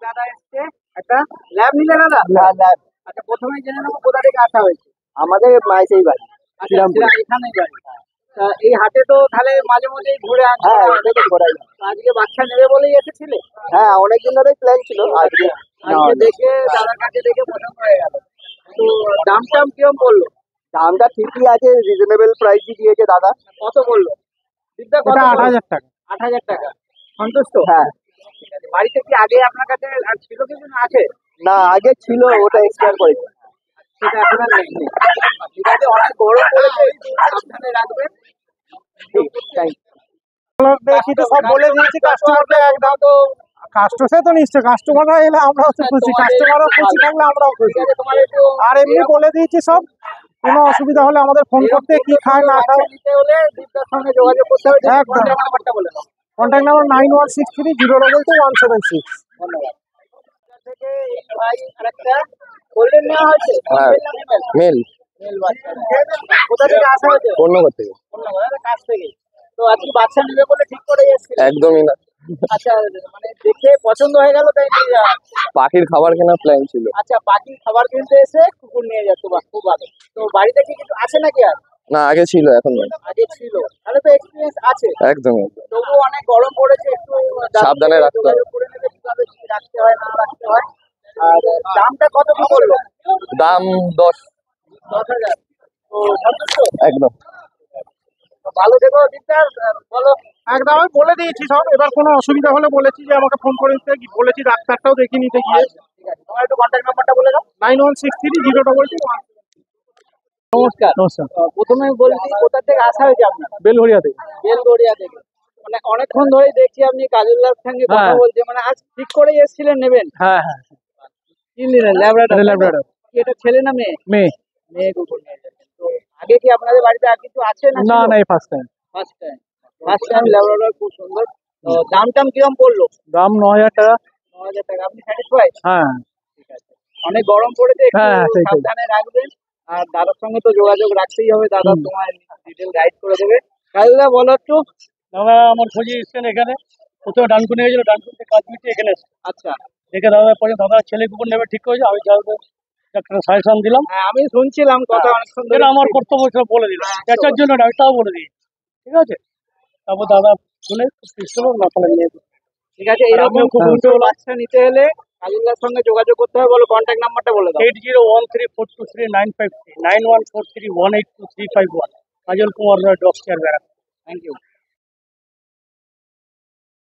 দাদা এসছে একটা ল্যাব নিলে দাদা। ল্যাব আচ্ছা, প্রথমে জেনে নেবো কোথা থেকে আসা হয়েছে। আমাদের মাইসেই বাড়ি। আচ্ছা, শ্রীরামপুর। এখানেই বাড়ি। তা এই হাটে তো তাহলে মাঝে মধ্যেই ঘুরে আসা হ্যাঁ, হয়। এটা তো ঘোরাই। তো আজকে বাচ্চা নেবে বলেই এসেছিলে? হ্যাঁ, অনেকদিন ধরেই প্ল্যান ছিল, আজকে আজকে দেখে দাদার কাছে দেখে পছন্দ হয়ে গেল। তো দাম টাম কিরম পড়লো? দামটা ঠিকই আছে, রিজনেবল প্রাইসই দিয়েছে দাদা। কত বললো দিদা? কত? 8,000 টাকা। 8,000 টাকা। সন্তুষ্ট? হ্যাঁ। ঠিক আছে। বাড়িতে কি আগে আপনার কাছে আর ছিল কিছু না আছে? না, আগে ছিল, ওটা এক্সপায়ার করেছে। সেটা এখন আর নেই। ঠিক আছে, অনেক গরম পড়েছে, একটু সাবধানে রাখবেন। দেখি তো সব বলে দিয়েছি কাস্টমারকে একদম। তো কাস্টমার তো নিশ্চয়, কাস্টমাররা এলে আমরাও তো খুশি, কাস্টমারও খুশি থাকলে আমরাও খুশি। ঠিক আছে, তোমার একটু আর এমনি বলে দিয়েছি সব, কোনো অসুবিধা হলে আমাদের ফোন করতে, কি খায় না খায়। নিতে হলে দিদার সঙ্গে যোগাযোগ করতে হবে। একদম। কন্ট্যাক্ট নাম্বারটা বলে দাও। Contact number 9163022176। ধন্যবাদ। থেকে এই ভাই আরেকটা গোল্ডেন নেওয়া হয়েছে। হ্যাঁ। মেল না ফিমেল? মেল। মেল বাচ্চা। কোথা থেকে আসা হয়েছে? পূর্ণগর থেকে। অন্যভাবে কাছ থেকে। তো আজকে বাচ্চা নেবে বলে ঠিক করে এসেছিল? একদমই না, আচ্ছা, মানে দেখে পছন্দ হয়ে গেল তাই নিয়ে যাওয়া? পাখির খাবার কেনার প্ল্যান ছিল। আচ্ছা, পাখির খাবার কিনতে এসে কুকুর নিয়ে যাচ্ছে, বাহ খুব ভালো। তো বাড়িতে কি কিছু আছে নাকি আর? না, আগে ছিল, এখন নেই। আগে ছিল, তাহলে তো এক্সপিরিয়েন্স আছে। একদম। তবুও অনেক গরম পড়েছে, একটু সাবধানে রাখতে হবে। যোগাযোগ করে নেবে কিভাবে কি রাখতে হয় না রাখতে হয়। আর দামটা কত কি বললো? দাম 10। 10,000। তো সন্তুষ্ট? একদম। তো ভালো থেকো দিকদার, বলো। একদম আমি বলে দিয়েছি সব, এবার কোনো অসুবিধা হলে বলেছি যে আমাকে ফোন করে দিতে, বলেছি ডাক্তারটাও দেখিয়ে নিতে গিয়ে। ঠিক আছে, তোমার একটু কন্ট্যাক্ট নাম্বারটা বলে দাও। 9163022221। নমস্কার। প্রথমে বলছি কোথা থেকে আসা হয়েছে আপনার? বেলঘরিয়া থেকে। বেলগড়িয়া থেকে। মানে অনেকক্ষণ ধরেই দেখছি আপনি কাজুল্লাহর সঙ্গে কথা হ্যাঁ। বলছেন, মানে আজ ঠিক করেই এসেছিলেন নেবেন? হ্যাঁ হ্যাঁ। কি নিলেন? ল্যাবরেটর। ল্যাবরেটর। কি এটা ছেলে না মেয়ে? মেয়ে। মেয়ে কুকুর নিয়ে যাচ্ছেন। তো আগে কি আপনাদের বাড়িতে আর কিছু আছে না? না না, এই first time. First time. First time Labrador, খুব সুন্দর। তো দাম টাম কিরম পড়লো? দাম 9,000 টাকা। 9,000 টাকা। আপনি স্যাটিসফাইড? হ্যাঁ ঠিক আছে। অনেক গরম পড়েছে, একটু হ্যাঁ, সেইটাই। সাবধানে রাখবেন। আর দাদার সঙ্গে তো যোগাযোগ রাখতেই হবে, দাদা তোমায় ডিটেল গাইড করে দেবে। কাজুদা বলো একটু। দাদা আমার খোঁজে এসছেন এখানে, প্রথমে ডানকুনি হয়েছিল, ডানকুনি থেকে কাজ মিটিয়ে এখানে এসছে। আচ্ছা। দেখে দাদা পরে দাদা ছেলে কুকুর নেবে ঠিক করেছে, আমি একটা সাজেশন দিলাম। হ্যাঁ, আমি শুনছিলাম কথা অনেকক্ষণ ধরে। এটা আমার কর্তব্য সব বলে দিলাম, বেচার জন্য না, তাও বলে দিই। ঠিক আছে, তারপর দাদা শুনে না তাহলে নিয়ে যাবো। ঠিক আছে, এরকম খুব উঁচু বাচ্চা নিতে হলে কাজুল্লার সঙ্গে যোগাযোগ করতে হবে। বলো কন্ট্যাক্ট নাম্বারটা বলে দাও। 8013423953 9143182351। Kajal Kumar Roy, dog care, barrack. Thank you.